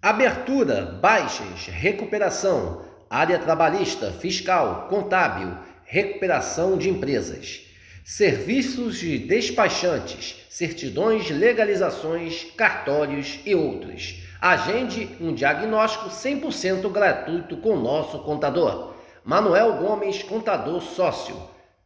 Abertura, baixas, recuperação, área trabalhista, fiscal, contábil, recuperação de empresas. Serviços de despachantes, certidões, legalizações, cartórios e outros. Agende um diagnóstico 100% gratuito com nosso contador. Manuel Gomes, contador sócio.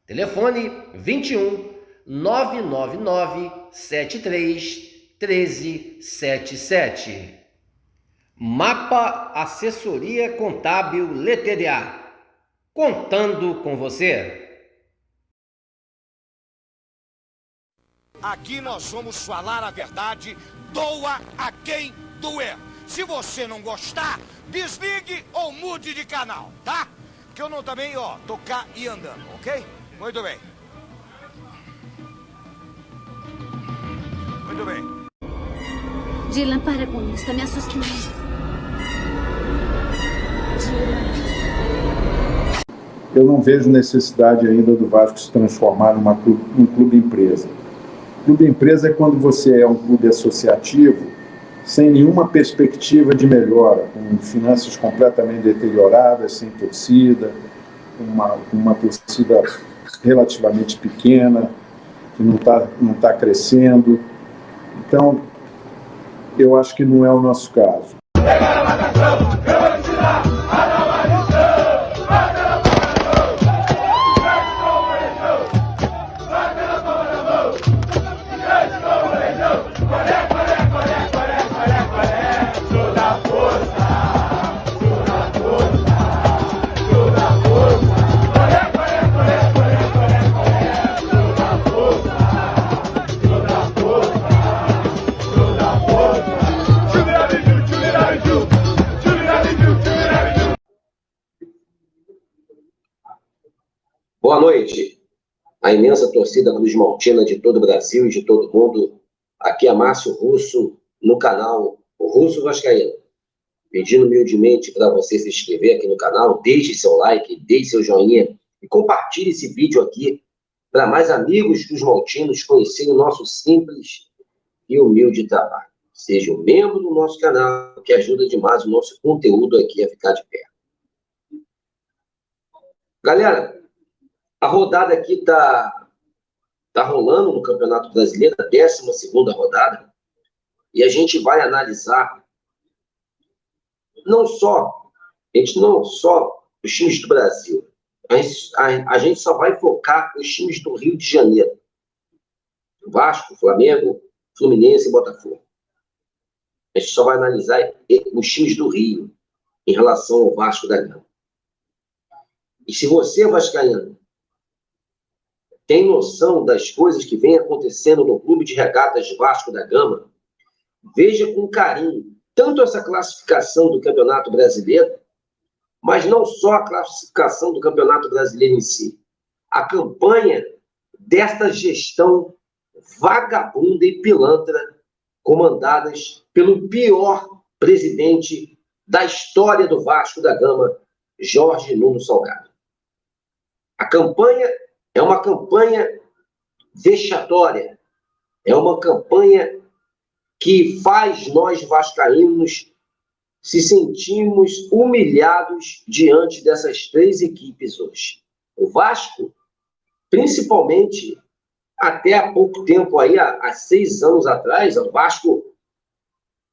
Telefone 21 999 73 1377. Mapa Assessoria Contábil LTDA. Contando com você. Aqui nós vamos falar a verdade, doa a quem doer. Se você não gostar, desligue ou mude de canal, tá? Que eu não também, tocar e andando, ok? Muito bem. Muito bem. Dylan, para com isso, tá me assustando. Eu não vejo necessidade ainda do Vasco se transformar num clube empresa. Clube empresa é quando você é um clube associativo sem nenhuma perspectiva de melhora, com finanças completamente deterioradas, sem torcida, uma torcida relativamente pequena, que não tá crescendo. Então, eu acho que não é o nosso caso. Boa noite, a imensa torcida Cruz Maltina de todo o Brasil e de todo o mundo. Aqui é Márcio Russo, no canal Russo Vascaíno. Pedindo humildemente para você se inscrever aqui no canal, deixe seu like, deixe seu joinha e compartilhe esse vídeo aqui para mais amigos Cruz Maltinos conhecerem o nosso simples e humilde trabalho. Seja um membro do nosso canal, que ajuda demais o nosso conteúdo aqui a ficar de pé. Galera, a rodada aqui tá rolando no Campeonato Brasileiro, a 12ª rodada, e a gente vai analisar não só os times do Brasil, a gente só vai focar os times do Rio de Janeiro, Vasco, Flamengo, Fluminense e Botafogo. A gente só vai analisar os times do Rio em relação ao Vasco da Gama. E se você, vascaíno, tem noção das coisas que vem acontecendo no Clube de Regatas Vasco da Gama, veja com carinho tanto essa classificação do Campeonato Brasileiro, mas não só a classificação do Campeonato Brasileiro em si. A campanha desta gestão vagabunda e pilantra, comandadas pelo pior presidente da história do Vasco da Gama, Jorge Nuno Salgado. A campanha é uma campanha vexatória, é uma campanha que faz nós vascaínos se sentirmos humilhados diante dessas três equipes hoje. O Vasco, principalmente até há pouco tempo, aí, há 6 anos atrás, o Vasco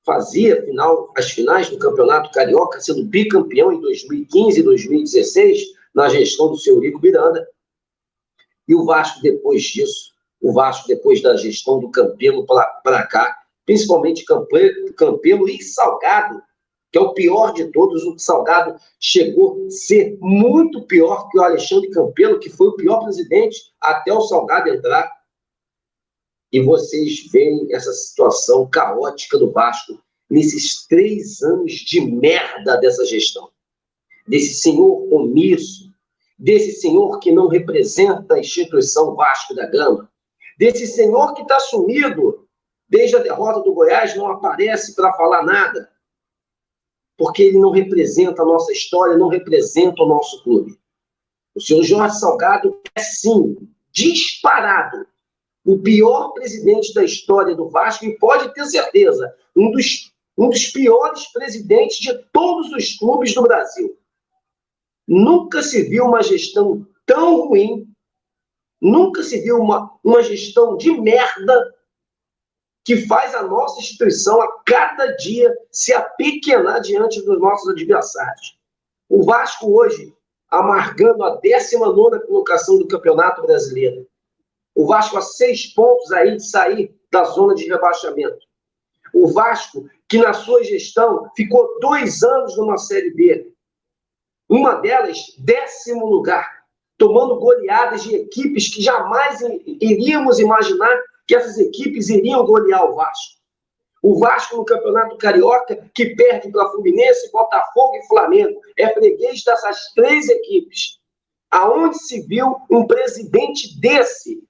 fazia as finais do Campeonato Carioca, sendo bicampeão em 2015 e 2016, na gestão do seu Eurico Miranda. E o Vasco, depois disso, depois da gestão do Campelo para cá, principalmente Campelo e Salgado, que é o pior de todos, o Salgado chegou a ser muito pior que o Alexandre Campelo, que foi o pior presidente até o Salgado entrar. E vocês veem essa situação caótica do Vasco nesses 3 anos de merda dessa gestão. Desse senhor omisso, desse senhor que não representa a instituição Vasco da Gama, desse senhor que está sumido desde a derrota do Goiás, não aparece para falar nada, porque ele não representa a nossa história, não representa o nosso clube. O senhor Jorge Salgado é, sim, disparado, o pior presidente da história do Vasco, e pode ter certeza, um dos um dos piores presidentes de todos os clubes do Brasil. Nunca se viu uma gestão tão ruim, nunca se viu uma gestão de merda que faz a nossa instituição a cada dia se apequenar diante dos nossos adversários. O Vasco hoje, amargando a 19ª colocação do Campeonato Brasileiro. O Vasco a 6 pontos aí de sair da zona de rebaixamento. O Vasco, que na sua gestão ficou 2 anos numa Série B. Uma delas, 10º lugar, tomando goleadas de equipes que jamais iríamos imaginar que essas equipes iriam golear o Vasco. O Vasco no Campeonato Carioca, que perde para Fluminense, Botafogo e Flamengo. É freguês dessas 3 equipes. Aonde se viu um presidente desse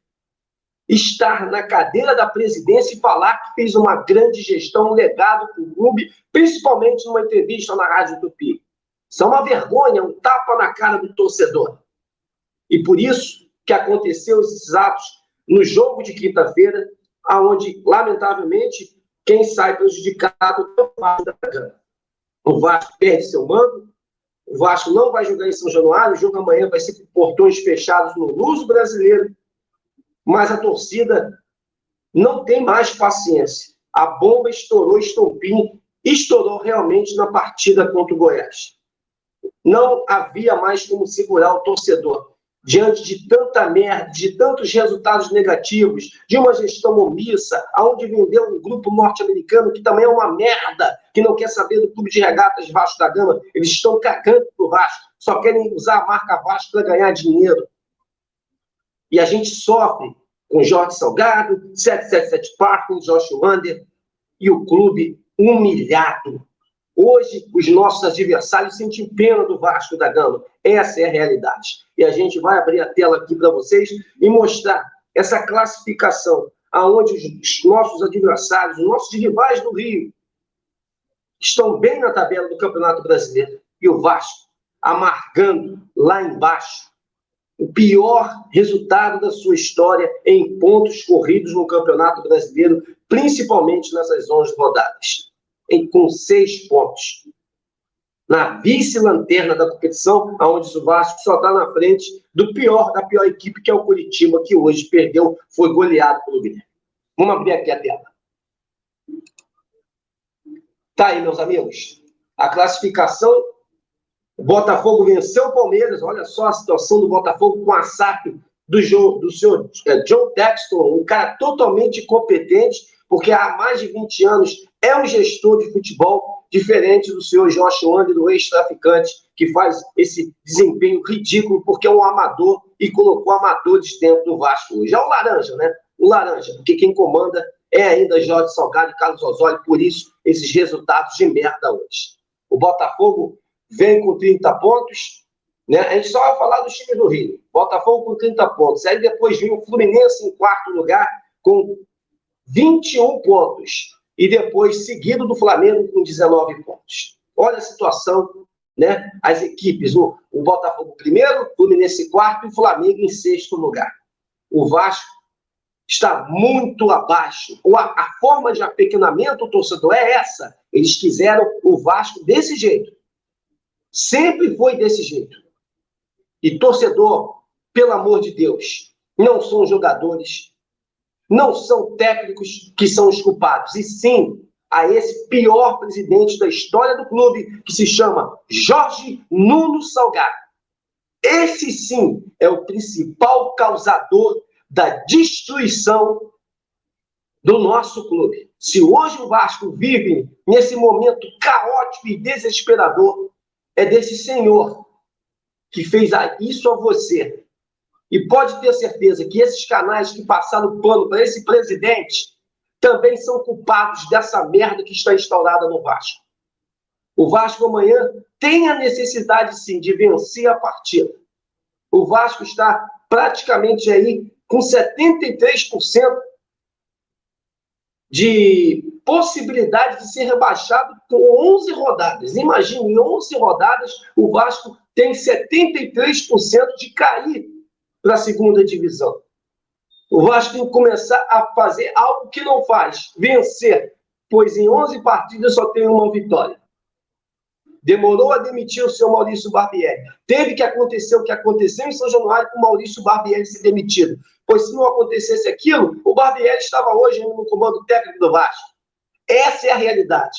estar na cadeira da presidência e falar que fez uma grande gestão, um legado para o clube, principalmente numa entrevista na Rádio Tupi. Isso é uma vergonha, um tapa na cara do torcedor. E por isso que aconteceu esses atos no jogo de quinta-feira, onde, lamentavelmente, quem sai prejudicado é o Vasco da Gama. O Vasco perde seu mando, o Vasco não vai jogar em São Januário, o jogo amanhã vai ser com portões fechados no Luso Brasileiro, mas a torcida não tem mais paciência. A bomba estourou, estourou realmente na partida contra o Goiás. Não havia mais como segurar o torcedor. Diante de tanta merda, de tantos resultados negativos, de uma gestão omissa, aonde vendeu um grupo norte-americano que também é uma merda, que não quer saber do Clube de Regatas Vasco da Gama, eles estão cagando pro Vasco, só querem usar a marca Vasco para ganhar dinheiro. E a gente sofre com Jorge Salgado, 777 Parking, Josh Wander e o clube humilhado. Hoje, os nossos adversários sentem pena do Vasco da Gama. Essa é a realidade. E a gente vai abrir a tela aqui para vocês e mostrar essa classificação, aonde os nossos adversários, os nossos rivais do Rio, estão bem na tabela do Campeonato Brasileiro. E o Vasco amargando lá embaixo o pior resultado da sua história em pontos corridos no Campeonato Brasileiro, principalmente nessas 11 rodadas. Com 6 pontos. Na vice-lanterna da competição, onde o Vasco só está na frente da pior equipe, que é o Curitiba, que hoje perdeu, foi goleado pelo Grêmio. Vamos abrir aqui a tela. Tá aí, meus amigos. A classificação, o Botafogo venceu o Palmeiras. Olha só a situação do Botafogo com a SAF do senhor John Textor, um cara totalmente competente, porque há mais de 20 anos é um gestor de futebol, diferente do senhor Josh Wander, do ex-traficante, que faz esse desempenho ridículo, porque é um amador e colocou amadores dentro do Vasco hoje. É o Laranja, né? O Laranja, porque quem comanda é ainda Jorge Salgado e Carlos Osório, por isso esses resultados de merda hoje. O Botafogo vem com 30 pontos, né? A gente só vai falar dos times do Rio. Botafogo com 30 pontos. Aí depois vem o Fluminense em 4º lugar com 21 pontos. E depois seguido do Flamengo com 19 pontos. Olha a situação, né? As equipes, o Botafogo primeiro, o Fluminense 4º e o Flamengo em 6º lugar. O Vasco está muito abaixo. A forma de apequenamento do torcedor é essa. Eles quiseram o Vasco desse jeito. Sempre foi desse jeito. E torcedor, pelo amor de Deus, não são jogadores, não são técnicos que são os culpados, e sim a esse pior presidente da história do clube, que se chama Jorge Nuno Salgado. Esse sim é o principal causador da destruição do nosso clube. Se hoje o Vasco vive nesse momento caótico e desesperador, é desse senhor que fez isso a você. E pode ter certeza que esses canais que passaram pano para esse presidente também são culpados dessa merda que está instaurada no Vasco. O Vasco amanhã tem a necessidade, sim, de vencer a partida. O Vasco está praticamente aí com 73% de possibilidade de ser rebaixado com 11 rodadas. Imagine, em 11 rodadas, o Vasco tem 73% de cair para a 2ª divisão. O Vasco tem que começar a fazer algo que não faz, vencer pois em 11 partidas só tem uma vitória. Demorou a demitir o seu Maurício Barbieri. Teve que acontecer o que aconteceu em São Januário com o Maurício Barbieri ser demitido. Pois se não acontecesse aquilo, o Barbieri estava hoje no comando técnico do Vasco. Essa é a realidade.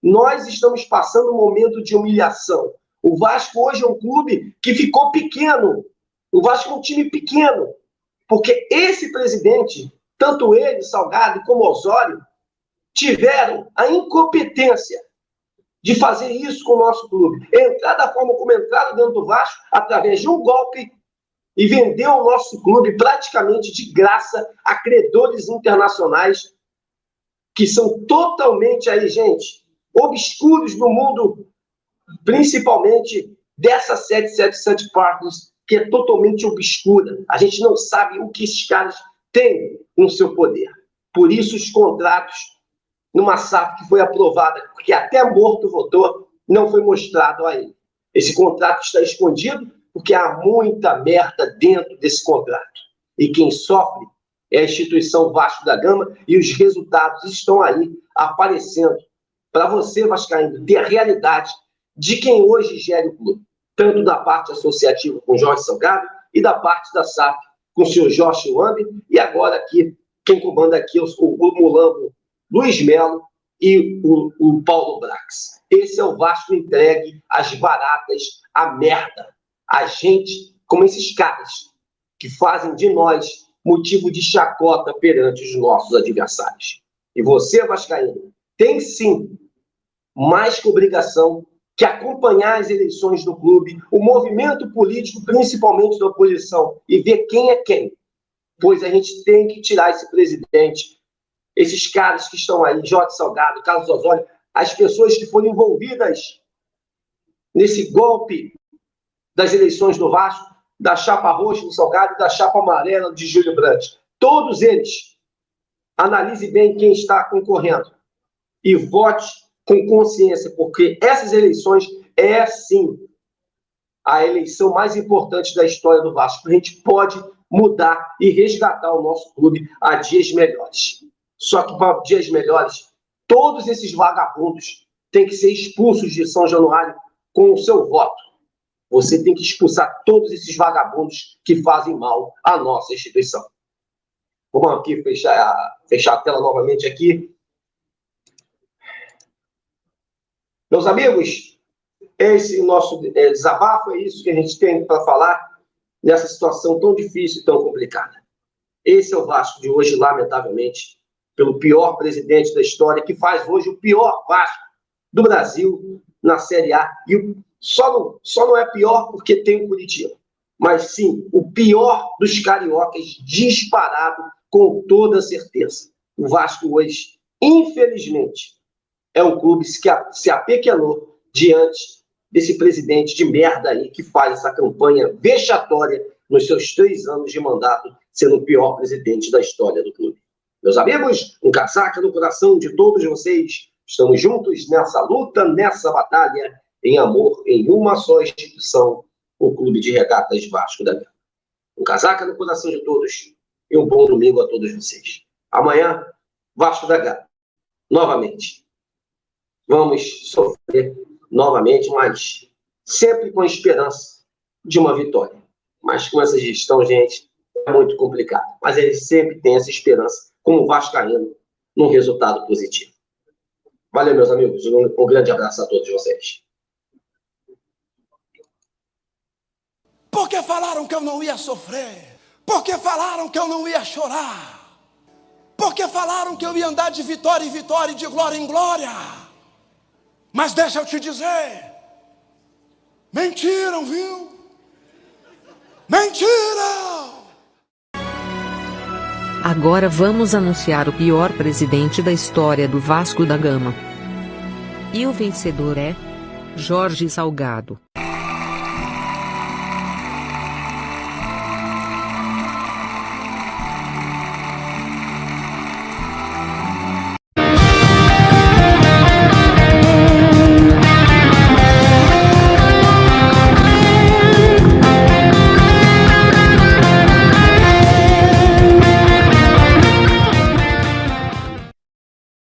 Nós estamos passando um momento de humilhação. O Vasco hoje é um clube que ficou pequeno. O Vasco é um time pequeno. Porque esse presidente, tanto ele, Salgado, como Osório, tiveram a incompetência de fazer isso com o nosso clube. Entrar da forma como entraram dentro do Vasco, através de um golpe, e vender o nosso clube praticamente de graça a credores internacionais que são totalmente aí, gente, obscuros no mundo, principalmente dessa 777 Partners, que é totalmente obscura. A gente não sabe o que esses caras têm no seu poder. Por isso os contratos numa SAF que foi aprovada, que até morto votou, não foi mostrado a ele. Esse contrato está escondido porque há muita merda dentro desse contrato. E quem sofre é a instituição Vasco da Gama e os resultados estão aí aparecendo para você, vascaíno, ter a realidade de quem hoje gere o clube, tanto da parte associativa com Jorge Salgado e da parte da SAF com o senhor Jorge Wambi, e agora aqui, quem comanda aqui é o Mulambo Luiz Melo e o Paulo Brax. Esse é o Vasco entregue às baratas, à merda. A gente, como esses caras, que fazem de nós motivo de chacota perante os nossos adversários. E você, vascaíno, tem sim mais que obrigação que acompanhar as eleições do clube, o movimento político, principalmente da oposição, e ver quem é quem. Pois a gente tem que tirar esse presidente, esses caras que estão aí, Jorge Salgado, Carlos Osório, as pessoas que foram envolvidas nesse golpe das eleições do Vasco, da chapa roxa do Salgado e da chapa amarela de Júlio Brandt. Todos eles, analise bem quem está concorrendo e vote com consciência, porque essas eleições é, sim, a eleição mais importante da história do Vasco. A gente pode mudar e resgatar o nosso clube a dias melhores. Só que para dias melhores, todos esses vagabundos têm que ser expulsos de São Januário com o seu voto. Você tem que expulsar todos esses vagabundos que fazem mal à nossa instituição. Vamos aqui fechar a tela novamente aqui. Meus amigos, esse nosso desabafo, é isso que a gente tem para falar nessa situação tão difícil e tão complicada. Esse é o Vasco de hoje, lamentavelmente, pelo pior presidente da história, que faz hoje o pior Vasco do Brasil na Série A. E só não é pior porque tem o Curitiba, mas sim, o pior dos cariocas, disparado com toda certeza. O Vasco hoje, infelizmente, é um clube que se apequenou diante desse presidente de merda aí que faz essa campanha vexatória nos seus 3 anos de mandato, sendo o pior presidente da história do clube. Meus amigos, um casaca no coração de todos vocês. Estamos juntos nessa luta, nessa batalha, em amor, em uma só instituição, o Clube de Regatas Vasco da Gama. Um casaca no coração de todos e um bom domingo a todos vocês. Amanhã, Vasco da Gama, novamente. Vamos sofrer novamente, mas sempre com a esperança de uma vitória. Mas com essa gestão, gente, é muito complicado. Mas eles sempre têm essa esperança, como vascaíno, num resultado positivo. Valeu, meus amigos. Um grande abraço a todos vocês. Porque falaram que eu não ia sofrer. Porque falaram que eu não ia chorar. Porque falaram que eu ia andar de vitória em vitória e de glória em glória. Mas deixa eu te dizer, mentiram, viu? Mentiram! Agora vamos anunciar o pior presidente da história do Vasco da Gama. E o vencedor é Jorge Salgado.